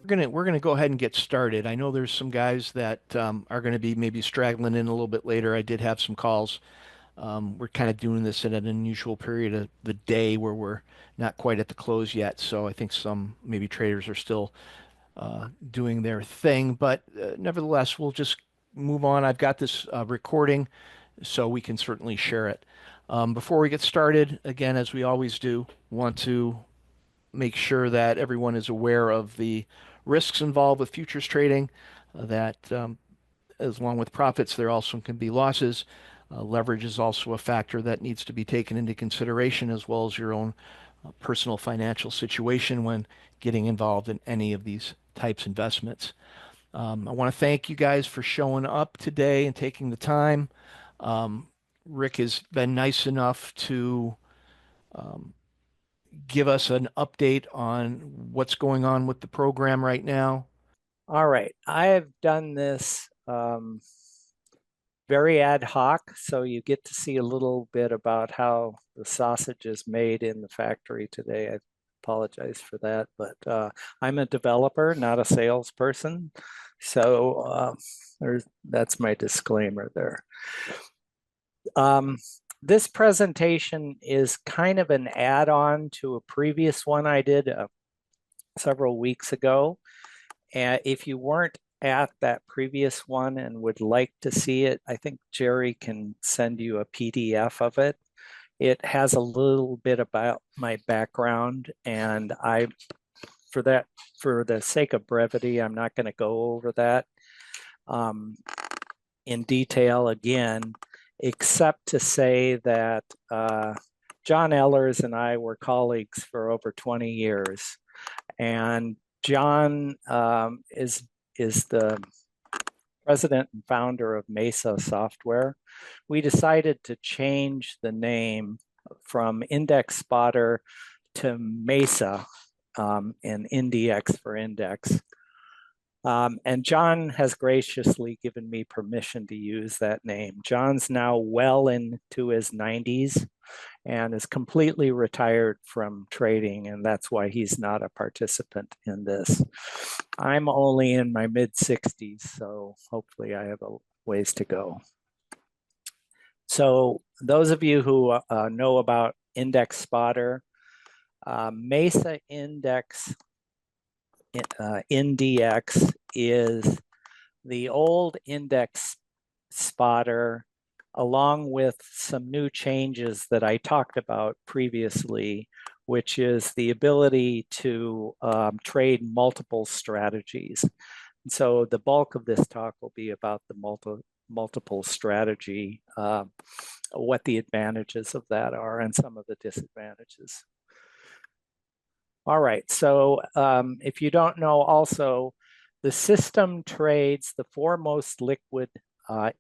We're gonna go ahead and get started. I know there's some guys that are going to be maybe straggling in a little bit later. I did have some calls. We're kind of doing this at an unusual period of the day where we're not quite at the close yet. So I think some maybe traders are still doing their thing, but nevertheless, we'll just move on. I've got this recording, so we can certainly share it. Before we get started, again, as we always do, want to make sure that everyone is aware of the risks involved with futures trading, that as long with profits, there also can be losses. Leverage is also a factor that needs to be taken into consideration, as well as your own personal financial situation when getting involved in any of these types of investments. I want to thank you guys for showing up today and taking the time. Um, Rick has been nice enough to um, give us an update on what's going on with the program right now. All right, I have done this very ad hoc, so you get to see a little bit about how the sausage is made in the factory today. I apologize for that, but I'm a developer, not a salesperson, so that's my disclaimer there. This presentation is kind of an add-on to a previous one I did several weeks ago. And if you weren't at that previous one and would like to see it, I think Jerry can send you a PDF of it. It has a little bit about my background, and for the sake of brevity, I'm not going to go over that in detail again, except to say that John Ehlers and I were colleagues for over 20 years, and John is the president and founder of MESA Software. We decided to change the name from Index Spotter to MESA, and NDX for index. And John has graciously given me permission to use that name. John's now well into his 90s and is completely retired from trading, and that's why he's not a participant in this. I'm only in my mid-60s, so hopefully I have a ways to go. So those of you who know about Index Spotter, MESA Index NDX is the old Index Spotter, along with some new changes that I talked about previously, which is the ability to trade multiple strategies. And so the bulk of this talk will be about the multiple strategy, what the advantages of that are and some of the disadvantages. All right, so if you don't know also, the system trades the four most liquid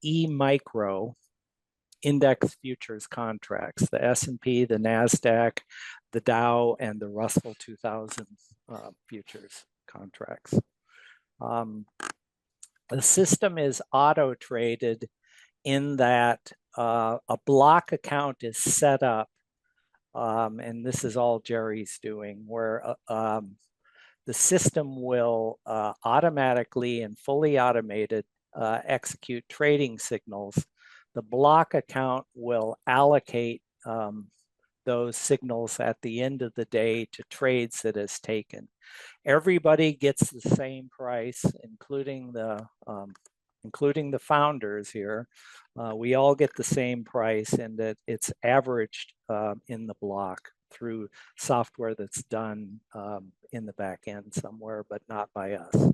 E-micro index futures contracts, the S&P, the NASDAQ, the Dow, and the Russell 2000 futures contracts. The system is auto-traded in that a block account is set up, and this is all Jerry's doing, where the system will automatically and fully automated execute trading signals. The block account will allocate those signals at the end of the day to trades that is taken. Everybody gets the same price, including the founders here. We all get the same price, and that it's averaged in the block through software that's done in the back end somewhere, but not by us.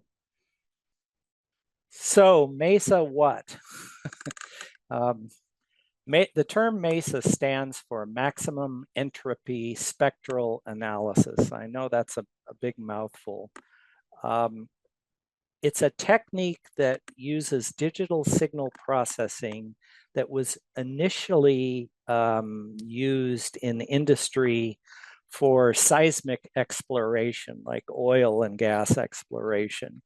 So MESA what? The term MESA stands for Maximum Entropy Spectral Analysis. I know that's a big mouthful. It's a technique that uses digital signal processing that was initially used in industry for seismic exploration, like oil and gas exploration.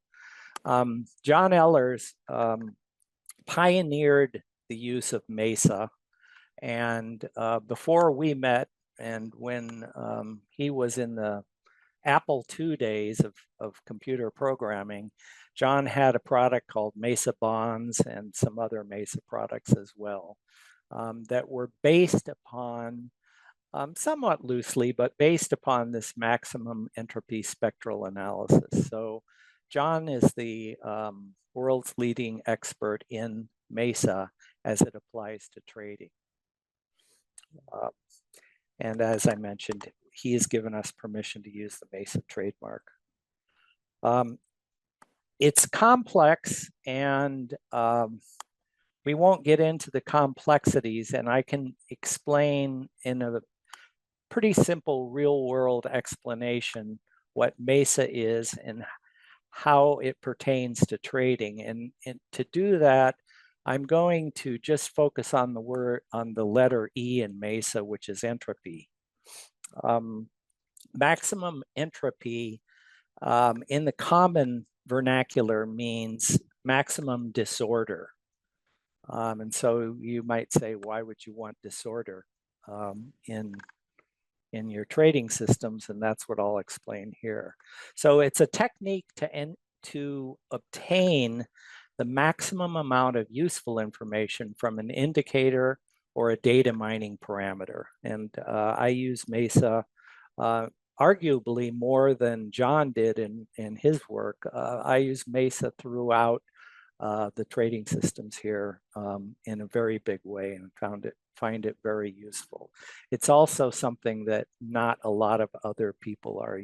John Ehlers pioneered the use of MESA, and before we met, and when he was in the Apple II days of computer programming, John had a product called MESA Bonds and some other MESA products as well, that were based upon, somewhat loosely, but based upon this maximum entropy spectral analysis. So John is the world's leading expert in MESA as it applies to trading. And as I mentioned, he has given us permission to use the MESA trademark. It's complex, and we won't get into the complexities, and I can explain in a pretty simple real world explanation what MESA is and how it pertains to trading. And to do that, I'm going to just focus on the letter E in MESA, which is entropy. Maximum entropy in the common vernacular means maximum disorder. And so you might say, why would you want disorder in your trading systems? And that's what I'll explain here. So it's a technique to obtain the maximum amount of useful information from an indicator or a data mining parameter. And I use MESA arguably more than John did in his work. I use MESA throughout the trading systems here in a very big way, and find it very useful. It's also something that not a lot of other people are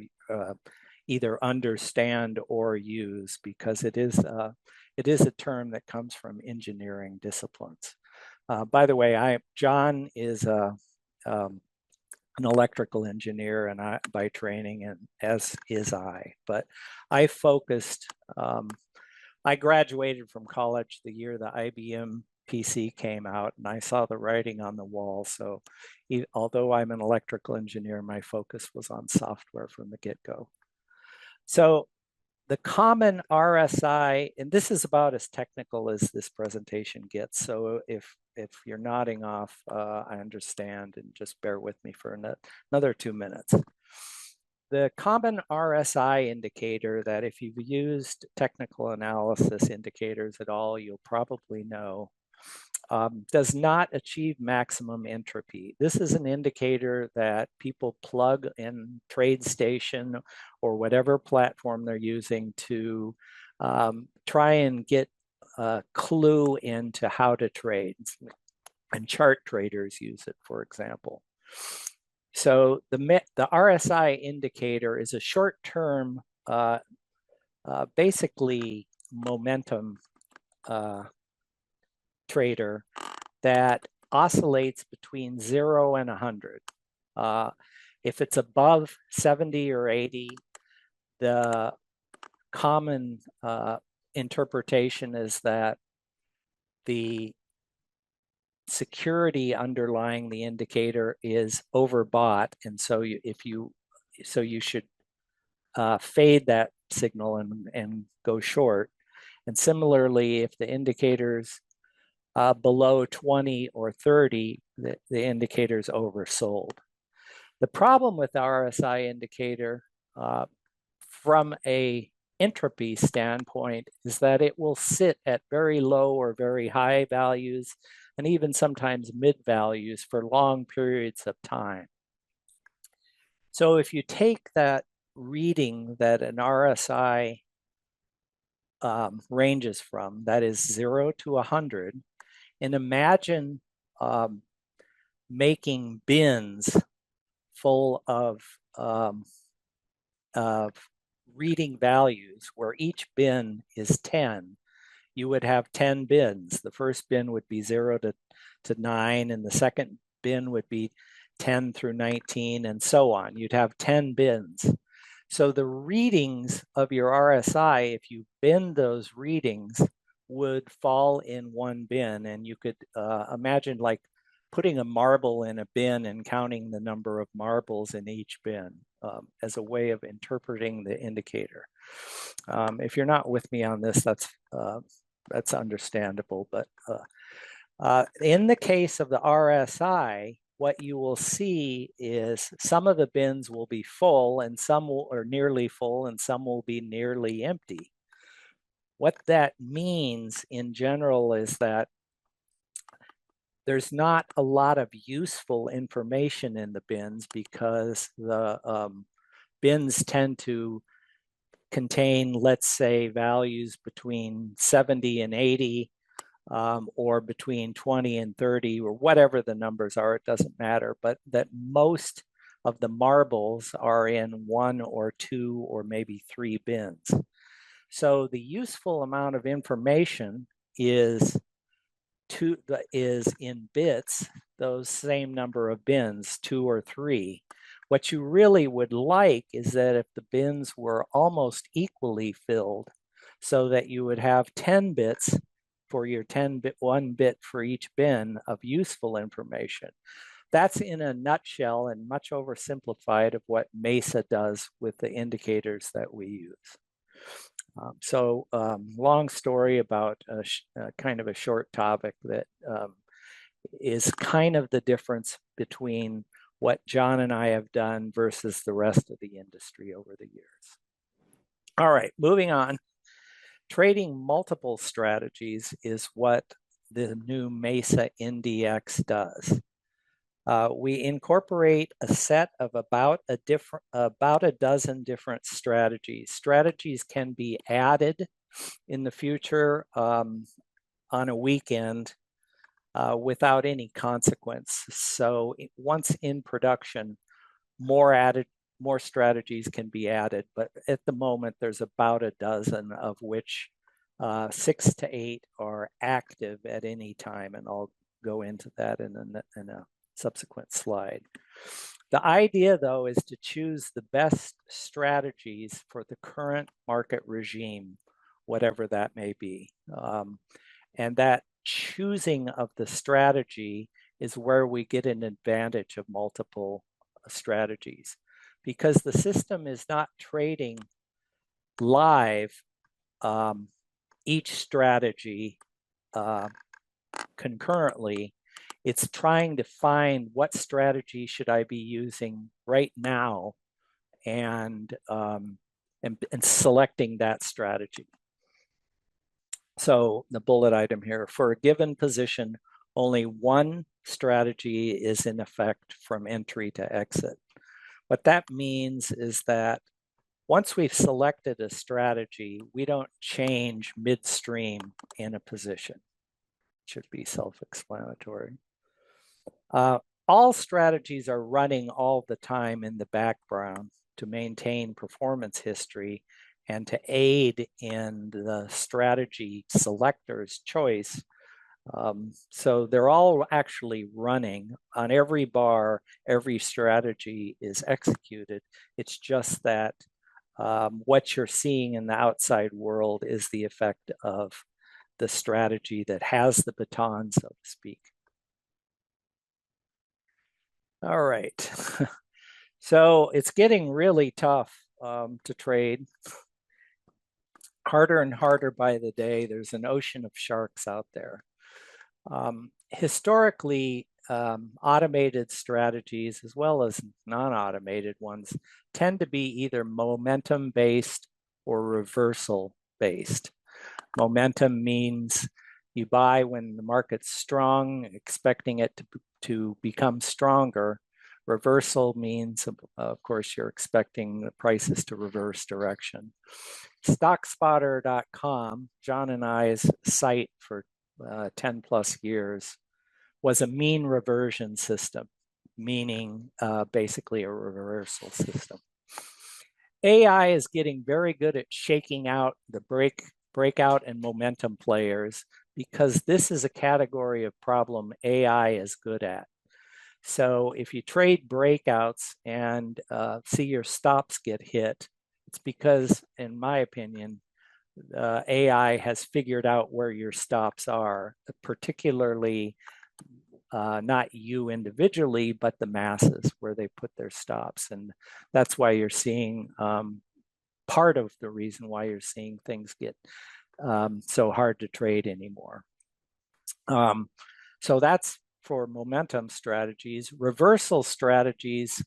either understand or use, because it is a term that comes from engineering disciplines. By the way, John is an electrical engineer and by training, and as is I. But I focused. I graduated from college the year the IBM PC came out, and I saw the writing on the wall. So although I'm an electrical engineer, my focus was on software from the get-go. So the common RSI, and this is about as technical as this presentation gets. So if you're nodding off, I understand, and just bear with me for another 2 minutes. The common RSI indicator that if you've used technical analysis indicators at all, you'll probably know, does not achieve maximum entropy. This is an indicator that people plug in TradeStation or whatever platform they're using to try and get a clue into how to trade. And chart traders use it, for example. So the RSI indicator is a short-term, basically momentum trader that oscillates between 0 and 100. If it's above 70 or 80, the common interpretation is that the security underlying the indicator is overbought, and so you should fade that signal and go short. And similarly, if the indicator's below 20 or 30, the indicator's oversold. The problem with the RSI indicator from a entropy standpoint is that it will sit at very low or very high values, and even sometimes mid values for long periods of time. So if you take that reading that an RSI ranges from, that is 0 to 100, and imagine making bins full of reading values where each bin is 10, you would have 10 bins. The first bin would be 0 to 9, and the second bin would be 10 through 19, and so on. You'd have 10 bins. So the readings of your RSI, if you bin those readings, would fall in one bin. And you could imagine like putting a marble in a bin and counting the number of marbles in each bin as a way of interpreting the indicator. If you're not with me on this, that's understandable. But in the case of the RSI, what you will see is some of the bins will be full and some are nearly full and some will be nearly empty. What that means in general is that there's not a lot of useful information in the bins because the bins tend to contain, let's say, values between 70 and 80, or between 20 and 30, or whatever the numbers are, it doesn't matter, but that most of the marbles are in one or two or maybe three bins. So the useful amount of information is in bits, those same number of bins, two or three. What you really would like is that if the bins were almost equally filled, so that you would have 10 bits for your 10 bit, 1 bit for each bin of useful information. That's in a nutshell and much oversimplified of what MESA does with the indicators that we use. Long story about kind of a short topic that is kind of the difference between what John and I have done versus the rest of the industry over the years. All right, moving on. Trading multiple strategies is what the new MESA NDX does. We incorporate a set of about a dozen different strategies. Strategies can be added in the future on a weekend without any consequence. So once in production, more strategies can be added, but at the moment there's about a dozen, of which 6 to 8 are active at any time, and I'll go into that in a subsequent slide. The idea, though, is to choose the best strategies for the current market regime, whatever that may be. And that choosing of the strategy is where we get an advantage of multiple strategies, because the system is not trading live each strategy concurrently. It's trying to find what strategy should I be using right now, and selecting that strategy. So the bullet item here, for a given position, only one strategy is in effect from entry to exit. What that means is that once we've selected a strategy, we don't change midstream in a position. It should be self-explanatory. All strategies are running all the time in the background to maintain performance history and to aid in the strategy selector's choice. So they're all actually running. On every bar, every strategy is executed. It's just that what you're seeing in the outside world is the effect of the strategy that has the baton, so to speak. All right. So it's getting really tough to trade. Harder and harder by the day. There's an ocean of sharks out there. Historically, automated strategies, as well as non-automated ones, tend to be either momentum-based or reversal-based. Momentum means you buy when the market's strong, expecting it to become stronger. Reversal means, of course, you're expecting the prices to reverse direction. StockSpotter.com, John and I's site for 10 plus years, was a mean reversion system, meaning basically a reversal system. AI is getting very good at shaking out the breakout and momentum players, because this is a category of problem AI is good at. So if you trade breakouts and see your stops get hit, it's because, in my opinion, AI has figured out where your stops are, particularly not you individually, but the masses, where they put their stops. And that's why you're seeing part of the reason why you're seeing things get so hard to trade anymore. So that's for momentum strategies. Reversal strategies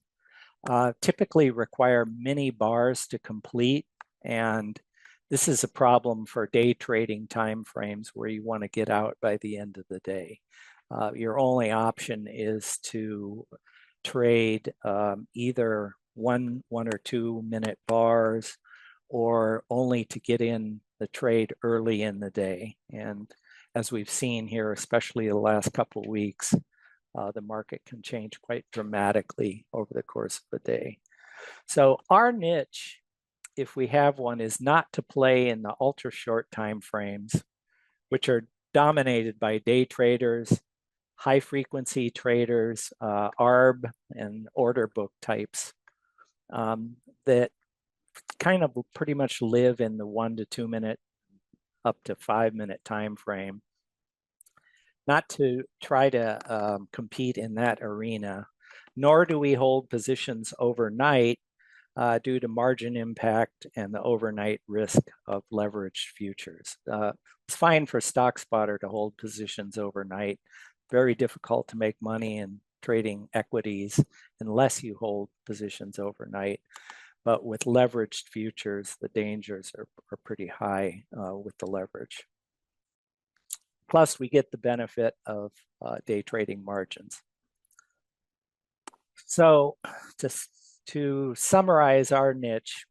typically require many bars to complete, and this is a problem for day trading timeframes where you want to get out by the end of the day. Your only option is to trade either one or 2 minute bars, or only to get in the trade early in the day. And as we've seen here, especially the last couple of weeks, the market can change quite dramatically over the course of the day. So our niche, if we have one, is not to play in the ultra short time frames, which are dominated by day traders, high frequency traders, ARB and order book types that kind of pretty much live in the 1 to 2 minute up to 5 minute time frame. Not to try to compete in that arena, nor do we hold positions overnight due to margin impact and the overnight risk of leveraged futures. It's fine for StockSpotter to hold positions overnight. Very difficult to make money in trading equities unless you hold positions overnight. But with leveraged futures, the dangers are pretty high with the leverage. Plus, we get the benefit of day trading margins. So to summarize our niche,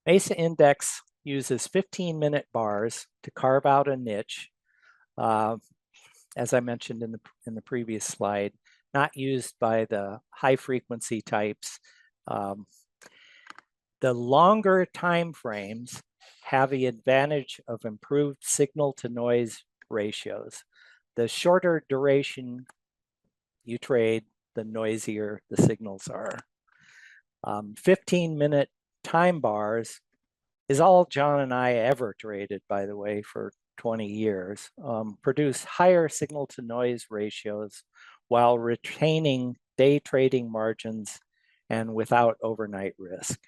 MESA Index uses 15-minute bars to carve out a niche, as I mentioned in the previous slide, not used by the high frequency types. The longer time frames have the advantage of improved signal to noise ratios. The shorter duration you trade, the noisier the signals are. 15-minute time bars is all John and I ever traded, by the way, for 20 years, produce higher signal to noise ratios while retaining day trading margins and without overnight risk.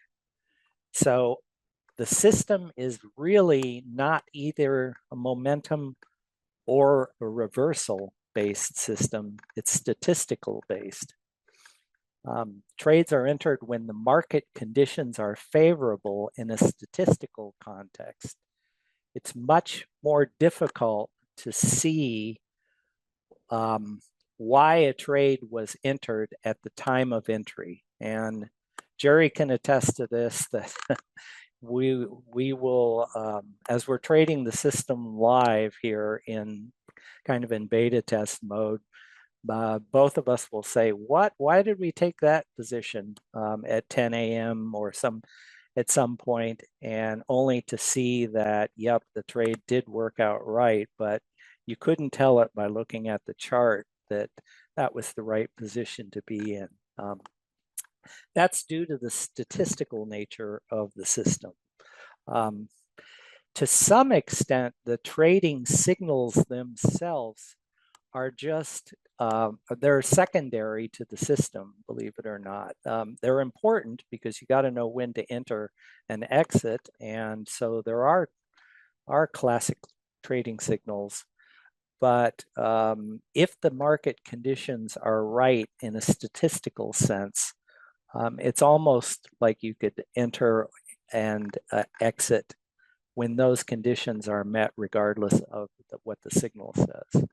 So the system is really not either a momentum or a reversal based system, it's statistical based. Trades are entered when the market conditions are favorable in a statistical context. It's much more difficult to see why a trade was entered at the time of entry. And Jerry can attest to this, that we will, as we're trading the system live here in kind of in beta test mode, both of us will say, why did we take that position at 10 a.m. or at some point, and only to see that, yep, the trade did work out right, but you couldn't tell it by looking at the chart that that was the right position to be in. That's due to the statistical nature of the system. To some extent, the trading signals themselves are just, they're secondary to the system, believe it or not. They're important because you got to know when to enter and exit. And so there are classic trading signals. But if the market conditions are right in a statistical sense, it's almost like you could enter and exit when those conditions are met, regardless of what the signal says.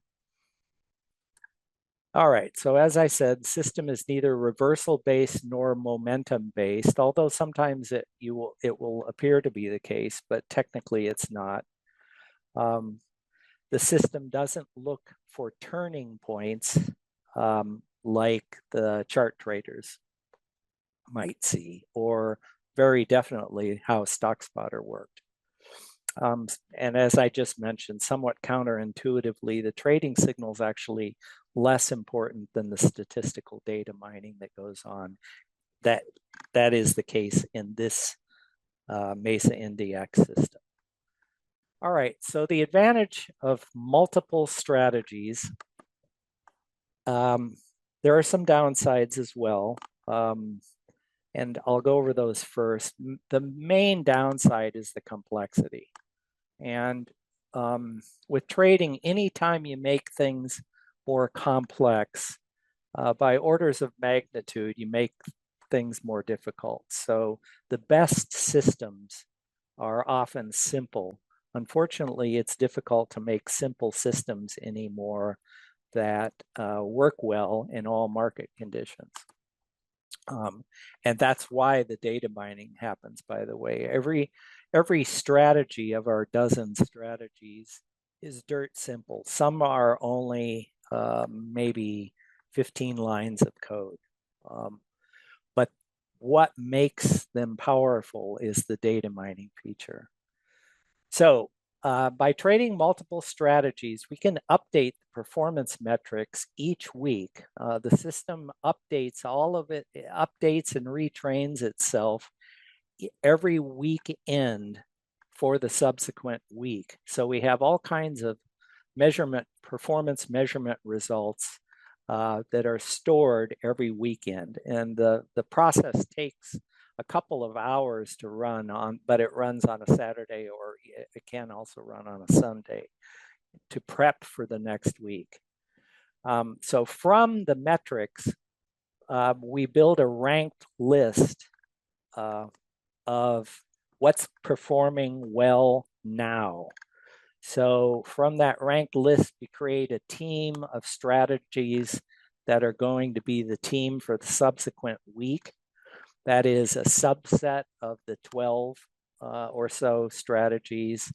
All right, so as I said, the system is neither reversal-based nor momentum-based, although sometimes it will appear to be the case, but technically it's not. The system doesn't look for turning points like the chart traders might see, or very definitely how StockSpotter worked. And as I just mentioned, somewhat counterintuitively, the trading signal is actually less important than the statistical data mining that goes on. That is the case in this MESA NDX system. All right, so the advantage of multiple strategies, there are some downsides as well. And I'll go over those first. The main downside is the complexity. And with trading, anytime you make things more complex, by orders of magnitude, you make things more difficult. So the best systems are often simple. Unfortunately, it's difficult to make simple systems anymore that work well in all market conditions. And that's why the data mining happens, by the way. Every strategy of our dozen strategies is dirt simple. Some are only maybe 15 lines of code. But what makes them powerful is the data mining feature. So by trading multiple strategies, we can update the performance metrics each week. The system updates all of it, updates and retrains itself every weekend for the subsequent week. So we have all kinds of performance measurement results that are stored every weekend. And the process takes a couple of hours to run on, but it runs on a Saturday, or it can also run on a Sunday to prep for the next week. So from the metrics, we build a ranked list of what's performing well now. So from that ranked list, we create a team of strategies that are going to be the team for the subsequent week. That is a subset of the 12 or so strategies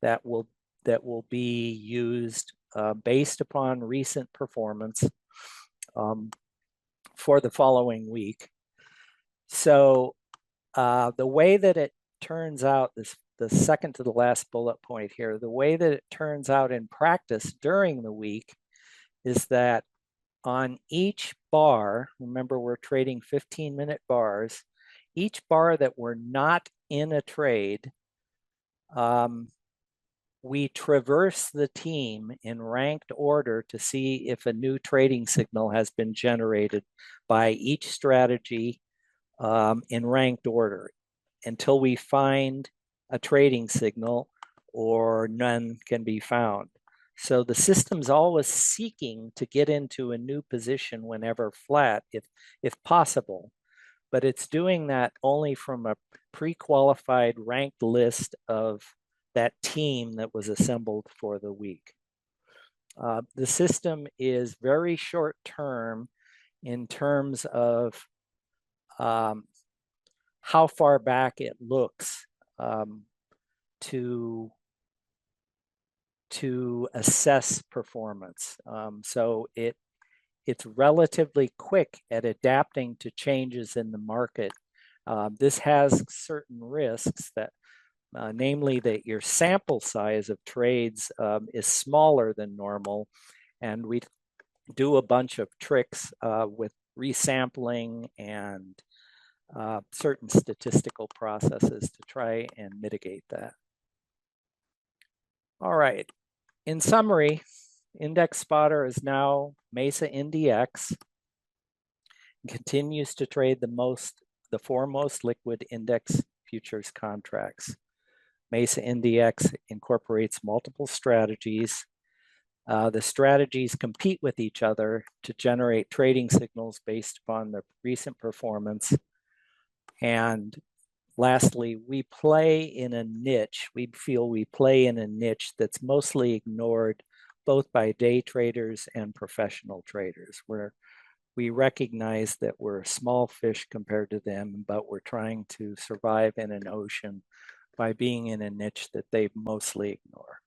that will be used based upon recent performance for the following week. So the way that it turns out, the second to the last bullet point here, the way that it turns out in practice during the week is that on each bar, remember we're trading 15-minute bars, each bar that we're not in a trade, we traverse the team in ranked order to see if a new trading signal has been generated by each strategy in ranked order until we find a trading signal or none can be found. So the system's always seeking to get into a new position whenever flat, if possible, but it's doing that only from a pre-qualified ranked list of that team that was assembled for the week. The system is very short term in terms of how far back it looks to assess performance. So it's relatively quick at adapting to changes in the market. This has certain risks that, namely that your sample size of trades is smaller than normal, and we do a bunch of tricks with resampling and certain statistical processes to try and mitigate that. All right. In summary, Index Spotter is now MESA NDX and continues to trade the four most liquid index futures contracts. MESA NDX incorporates multiple strategies. The strategies compete with each other to generate trading signals based upon their recent performance. And lastly, we play in a niche. We feel we play in a niche that's mostly ignored both by day traders and professional traders, where we recognize that we're small fish compared to them, but we're trying to survive in an ocean by being in a niche that they mostly ignore.